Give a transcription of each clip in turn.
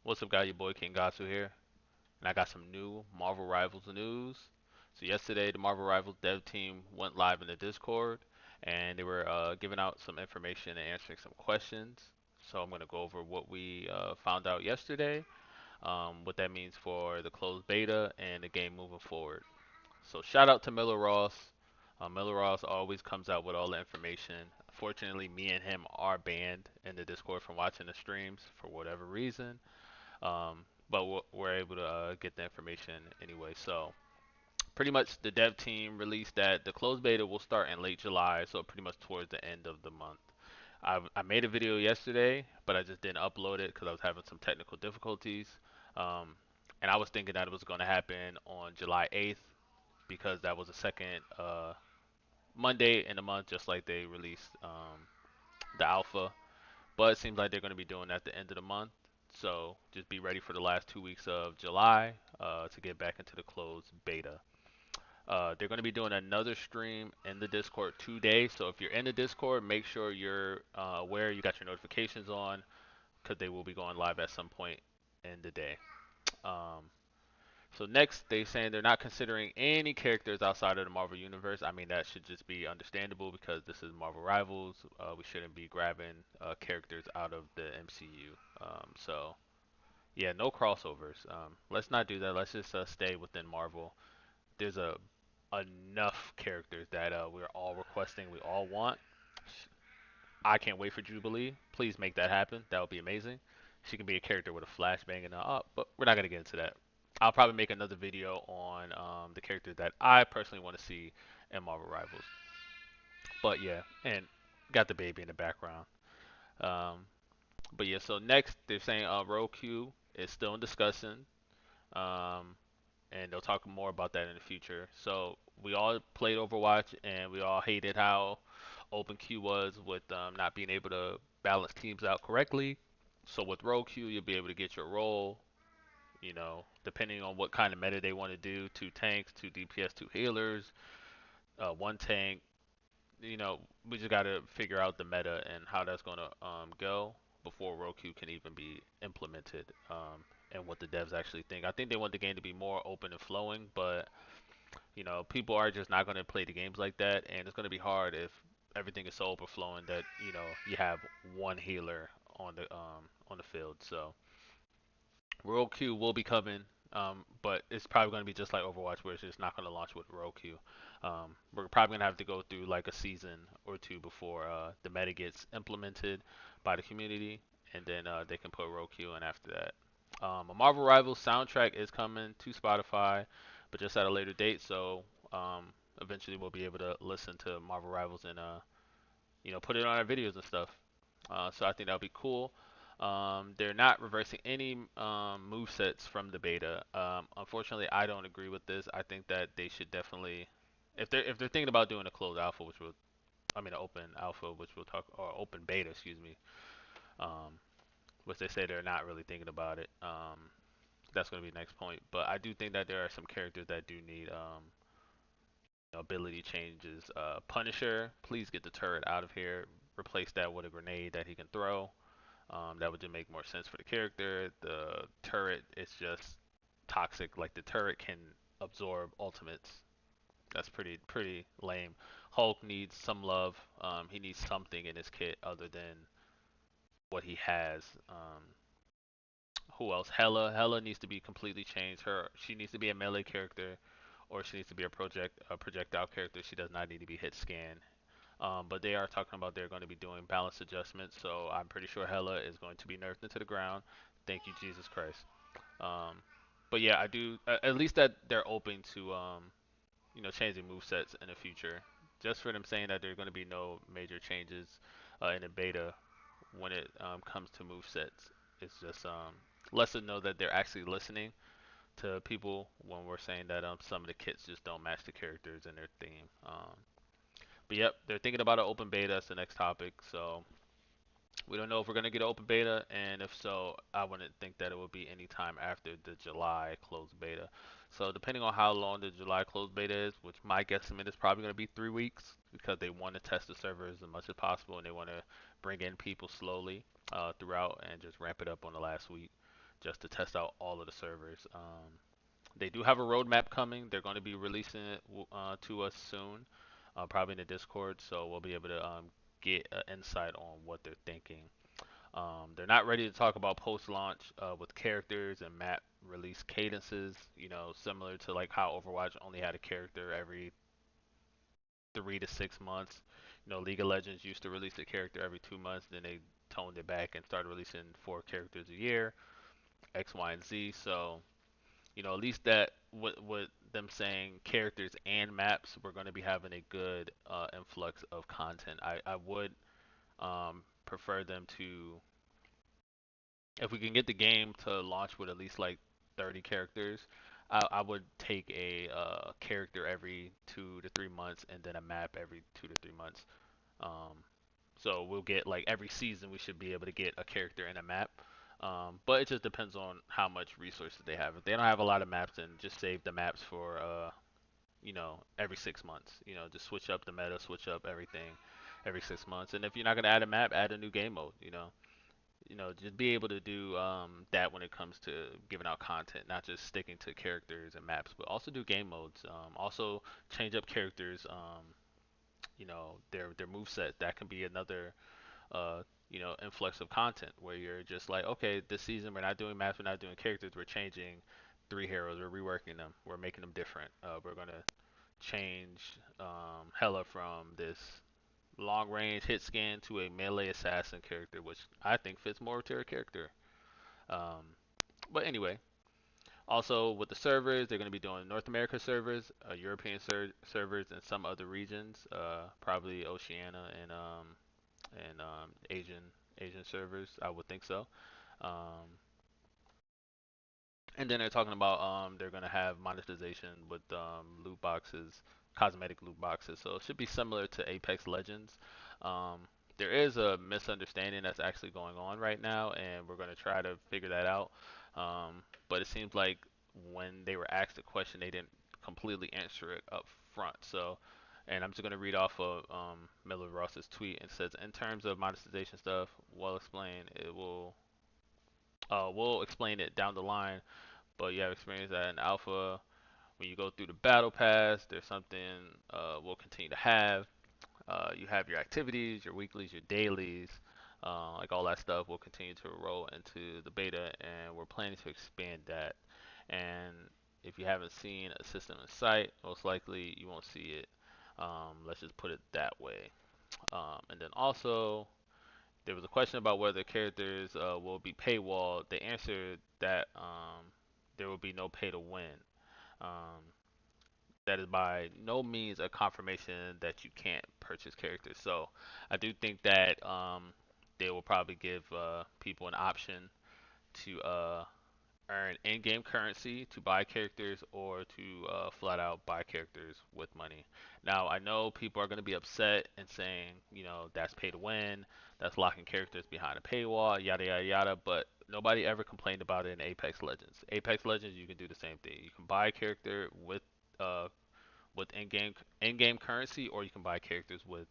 What's up, guy? Your boy King Gatsu here, and I got some new Marvel Rivals news. So yesterday, the Marvel Rivals dev team went live in the Discord, and they were giving out some information and answering some questions. So I'm gonna go over what we found out yesterday, what that means for the closed beta and the game moving forward. So shout out to Miller Ross. Miller Ross always comes out with all the information. Fortunately, me and him are banned in the Discord from watching the streams for whatever reason. But we're able to get the information anyway. So pretty much the dev team released that the closed beta will start in late July, so pretty much towards the end of the month. I made a video yesterday, but I just didn't upload it because I was having some technical difficulties. Um, and I was thinking that it was going to happen on July 8th because that was the second Monday in the month, just like they released the alpha. But it seems like they're going to be doing that at the end of the month. So just be ready for the last 2 weeks of July to get back into the closed beta. They're going to be doing another stream in the Discord today. So if you're in the Discord, make sure you're aware you got your notifications on because they will be going live at some point in the day. Um, so next, they're saying they're not considering any characters outside of the Marvel Universe. I mean, that should just be understandable because this is Marvel Rivals. We shouldn't be grabbing characters out of the MCU. So yeah, no crossovers. Let's not do that. Let's just stay within Marvel. There's enough characters that we're all requesting, we all want. I can't wait for Jubilee. Please make that happen. That would be amazing. She can be a character with a flashbang and but we're not gonna get into that. I'll probably make another video on the character that I personally want to see in Marvel Rivals. But yeah, and got the baby in the background. Um, but yeah, so next they're saying Roku is still in discussion. Um, and they'll talk more about that in the future. So we all played Overwatch and we all hated how open queue was with not being able to balance teams out correctly. So with row queue, you'll be able to get your role, depending on what kind of meta they want to do. Two tanks, two DPS, two healers, one tank. We just got to figure out the meta and how that's going to go before row queue can even be implemented. And what the devs actually think. I think they want the game to be more open and flowing, but people are just not going to play the games like that, and it's going to be hard if everything is so overflowing that you have one healer on the field. So Rogue Q will be coming, but it's probably going to be just like Overwatch, where it's just not going to launch with Rogue Q. We're probably going to have to go through like a season or two before the meta gets implemented by the community, and then they can put Rogue Q in after that. A Marvel Rivals soundtrack is coming to Spotify, but just at a later date. So eventually we'll be able to listen to Marvel Rivals and put it on our videos and stuff. So I think that'll be cool. They're not reversing any move sets from the beta. Unfortunately, I don't agree with this. I think that they should definitely, if they're thinking about doing a closed alpha, an open alpha, which we'll talk, or open beta, excuse me, um, which they say they're not really thinking about it. That's going to be the next point. But I do think that there are some characters that do need ability changes. Punisher, please get the turret out of here. Replace that with a grenade that he can throw. That would just make more sense for the character. The turret is just toxic. Like the turret can absorb ultimates. That's pretty lame. Hulk needs some love. He needs something in his kit other than what he has. Who else? Hella needs to be completely changed. She needs to be a melee character, or she needs to be a projectile character. She does not need to be hit scan. But they are talking about they're going to be doing balance adjustments, so I'm pretty sure Hela is going to be nerfed into the ground. Thank you, Jesus Christ. Um, but yeah, I do at least that they're open to changing move sets in the future. Just for them saying that there are going to be no major changes in the beta when it comes to move sets. It's just lets us know that they're actually listening to people when we're saying that some of the kits just don't match the characters and their theme. But yep, they're thinking about an open beta. That's the next topic. So we don't know if we're gonna get an open beta, and if so, I wouldn't think that it would be any time after the July closed beta. So depending on how long the July closed beta is, which my guesstimate is probably gonna be 3 weeks, because they want to test the servers as much as possible, and they want to bring in people slowly throughout and just ramp it up on the last week. just to test out all of the servers. They do have a roadmap coming. They're going to be releasing it to us soon, probably in the Discord, so we'll be able to get an insight on what they're thinking. They're not ready to talk about post-launch with characters and map release cadences. Similar to like how Overwatch only had a character every 3 to 6 months. League of Legends used to release a character every 2 months, then they toned it back and started releasing 4 characters a year, X, Y, and Z. So at least that with them saying characters and maps, we're going to be having a good influx of content. I would prefer them to, if we can get the game to launch with at least like 30 characters, I would take a character every 2 to 3 months and then a map every 2 to 3 months. Um, so we'll get like every season we should be able to get a character and a map. But it just depends on how much resources they have. If they don't have a lot of maps, then just save the maps for every 6 months. Just switch up the meta, switch up everything every 6 months. And if you're not gonna add a map, add a new game mode. Just be able to do that when it comes to giving out content, not just sticking to characters and maps, but also do game modes. Also change up characters. Their move set. That can be another influx of content where you're just like, okay, this season we're not doing maps, we're not doing characters, we're changing 3 heroes, we're reworking them, we're making them different. We're gonna change Hela from this long range hit scan to a melee assassin character, which I think fits more to her character. Um, but anyway, also with the servers, they're going to be doing North America servers, European servers, and some other regions, probably Oceania and Asian servers. I would think so. Um, and then they're talking about they're gonna have monetization with loot boxes, cosmetic loot boxes. So it should be similar to Apex Legends. Um, there is a misunderstanding that's actually going on right now, and we're gonna try to figure that out. But it seems like when they were asked the question, they didn't completely answer it up front. So, and I'm just gonna read off of Miller Ross's tweet. It says, in terms of monetization stuff, well explained. We'll explain it down the line, but you have experience that in alpha. When you go through the battle pass, there's something we'll continue to have. You have your activities, your weeklies, your dailies, like all that stuff will continue to roll into the beta, and we're planning to expand that. And if you haven't seen a system in sight, most likely you won't see it. Let's just put it that way. And then also, there was a question about whether characters will be paywall. They answered that there will be no pay to win. Um, that is by no means a confirmation that you can't purchase characters. So I do think that they will probably give people an option to earn in-game currency to buy characters or to flat out buy characters with money. Now, I know people are going to be upset and saying, that's pay to win, that's locking characters behind a paywall, yada yada yada, but nobody ever complained about it in Apex Legends. Apex Legends, you can do the same thing. You can buy a character uh, with in-game currency, or you can buy characters with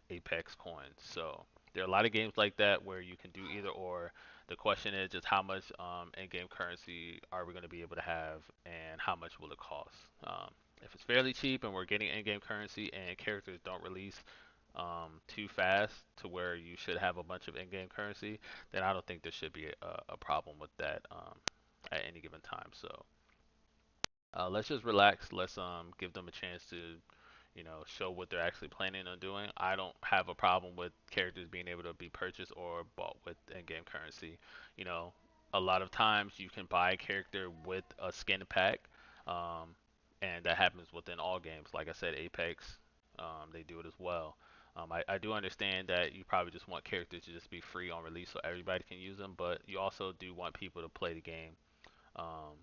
Apex coins. So there are a lot of games like that where you can do either or. The question is just how much in-game currency are we going to be able to have, and how much will it cost? If it's fairly cheap and we're getting in-game currency and characters don't release too fast to where you should have a bunch of in-game currency, then I don't think there should be a problem with that at any given time. So let's just relax. Let's give them a chance to show what they're actually planning on doing. I don't have a problem with characters being able to be purchased or bought with in-game currency. You know, a lot of times you can buy a character with a skin pack, um, and that happens within all games. Like I said, Apex, they do it as well. I do understand that you probably just want characters to just be free on release so everybody can use them, but you also do want people to play the game. Um,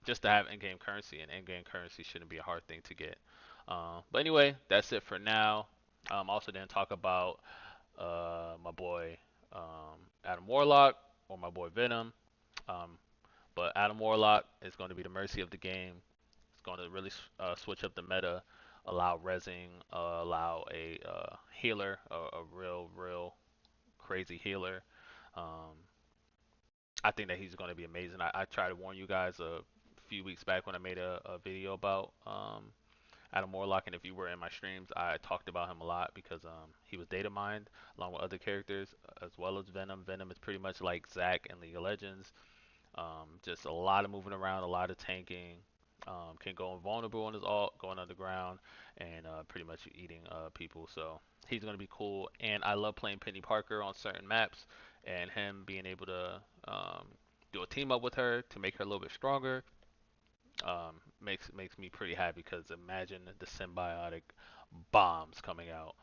just to have in-game currency, and in-game currency shouldn't be a hard thing to get. But anyway, that's it for now. Also didn't talk about my boy Adam Warlock or my boy Venom. Um, but Adam Warlock is going to be the mercy of the game. It's going to really switch up the meta, allow resing, allow a healer, a real crazy healer. Um, I think that he's going to be amazing. I tried to warn you guys a few weeks back when I made a video about Adam Warlock, and if you were in my streams, I talked about him a lot because he was data mined along with other characters as well as Venom. Venom is pretty much like Zac in League of Legends. Just a lot of moving around, a lot of tanking. Can go invulnerable on his ult, going underground, and pretty much eating people. So he's gonna be cool. And I love playing Penny Parker on certain maps, and him being able to do a team up with her to make her a little bit stronger. Makes me pretty happy because imagine the symbiotic bombs coming out.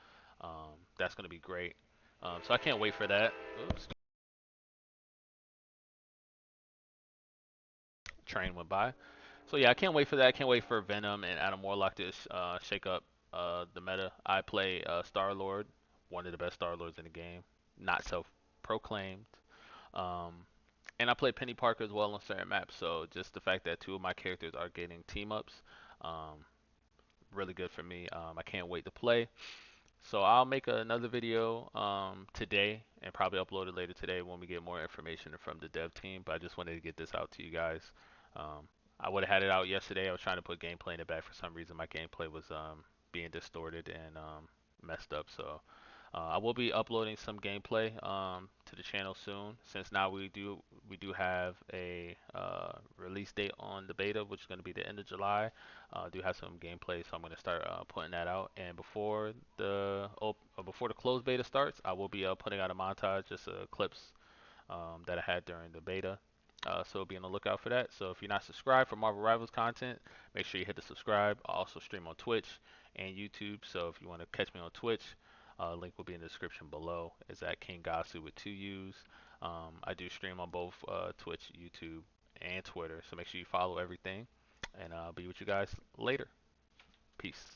That's gonna be great. So I can't wait for that. Oops, train went by. So yeah, I can't wait for that. I can't wait for Venom and Adam Warlock to shake up the meta. I play Star Lord, one of the best Star Lords in the game, not self-proclaimed. Um, and I play Penny Parker as well on certain maps. So just the fact that two of my characters are getting team ups, um, really good for me. I can't wait to play. So I'll make another video today and probably upload it later today when we get more information from the dev team. But I just wanted to get this out to you guys. Um, I would have had it out yesterday. I was trying to put gameplay in the back. For some reason, my gameplay was being distorted and messed up. So I will be uploading some gameplay to the channel soon. Since now we do have a release date on the beta, which is going to be the end of July. I do have some gameplay, so I'm going to start putting that out. And before the closed beta starts, I will be putting out a montage, just clips that I had during the beta. So be on the lookout for that. So if you're not subscribed for Marvel Rivals content, make sure you hit the subscribe. I also stream on Twitch and YouTube. So if you want to catch me on Twitch, link will be in the description below. It's at King Gasu with two U's. I do stream on both Twitch, YouTube, and Twitter. So make sure you follow everything. And I'll be with you guys later. Peace.